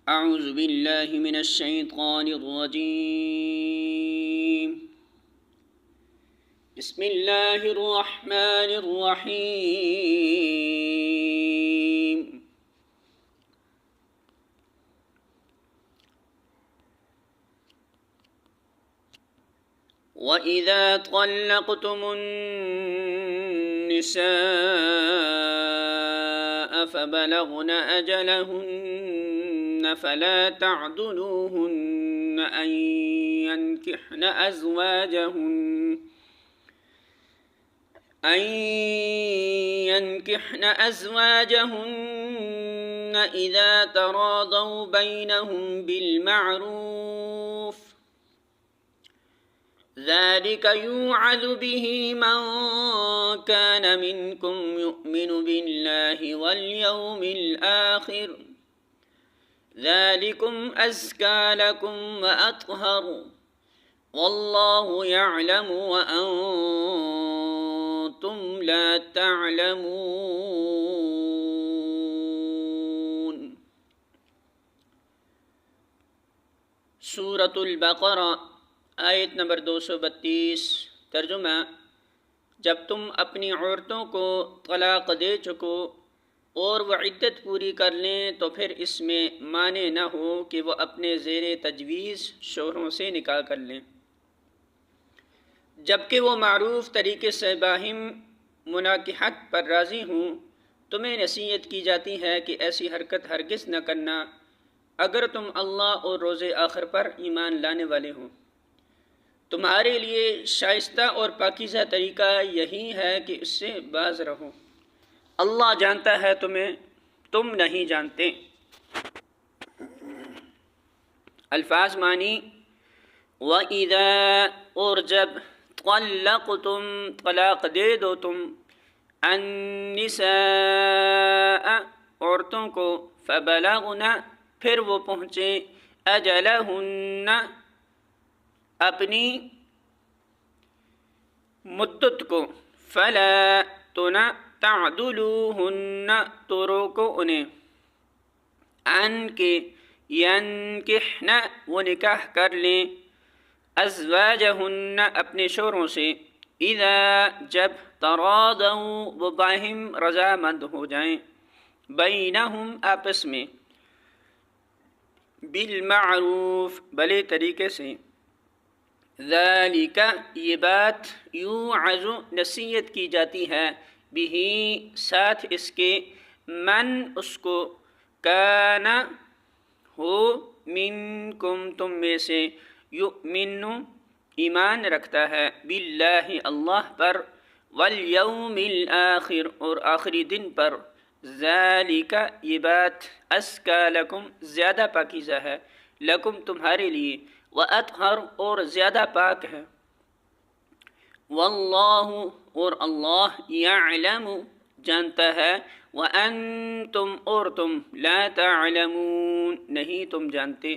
اعوذ باللہ من الشیطان الرجیم بسم اللہ الرحمن الرحیم وَإِذَا طَلَّقْتُمُ النِّسَاءَ فَبَلَغْنَ أَجَلَهُنَّ فَلَا تَعْضُلُوهُنَّ أَن يَنكِحْنَ أَزْوَاجَهُنَّ إِذَا تَرَاضَوْا بَيْنَهُم بِالْمَعْرُوفِ ذلك يوعظ به من كان منكم يؤمن بالله واليوم الآخر ذلكم أزكى لكم وأطهر والله يعلم وأنتم لا تعلمون۔ سورة البقرہ آیت نمبر 232۔ ترجمہ: جب تم اپنی عورتوں کو طلاق دے چکو اور وہ عدت پوری کر لیں تو پھر اس میں مانع نہ ہو کہ وہ اپنے زیر تجویز شوہروں سے نکاح کر لیں، جبکہ وہ معروف طریقے سے باہم مناکحت پر راضی ہوں۔ تمہیں نصیحت کی جاتی ہے کہ ایسی حرکت ہرگز نہ کرنا اگر تم اللہ اور روز آخر پر ایمان لانے والے ہوں۔ تمہارے لیے شائستہ اور پاکیزہ طریقہ یہی ہے کہ اس سے باز رہو، اللہ جانتا ہے تم نہیں جانتے۔ الفاظ معنی: وَإِذَا، اور جب، طَلَّقْتُمْ، طلاق دے دو تم، النِّسَاءَ، عورتوں کو، فَبَلَغْنَ، پھر وہ پہنچے، أَجَلَهُنَّ، اپنی مدت کو، فلا، تو نہ، تعدلوہن، تو روکو انہیں، ان کے، ینکحن، وہ نکاح کر لیں، ازواجہن، اپنے شوہروں سے، اذا، جب، تراضوا، وہ باہم رضامند ہو جائیں، بینہم، آپس میں، بالمعروف، بھلے طریقے سے، ذالک، یہ بات، یوعظ، نصیحت کی جاتی ہے، بہ، ساتھ اس کے، من، اس کو، کان، ہو، منکم، تم میں سے، یؤمن، ایمان رکھتا ہے، باللہ، اللہ پر، والیوم الآخر، اور آخری دن پر، ذالک، یہ بات، ازکی لکم، زیادہ پاکیزہ ہے، لکم، تمہارے لیے، وأطہر، اور زیادہ پاک ہے، واللہ، اور اللہ، یعلم، جانتا ہے، وأنتم، اور تم، لا تعلمون، نہیں تم جانتے۔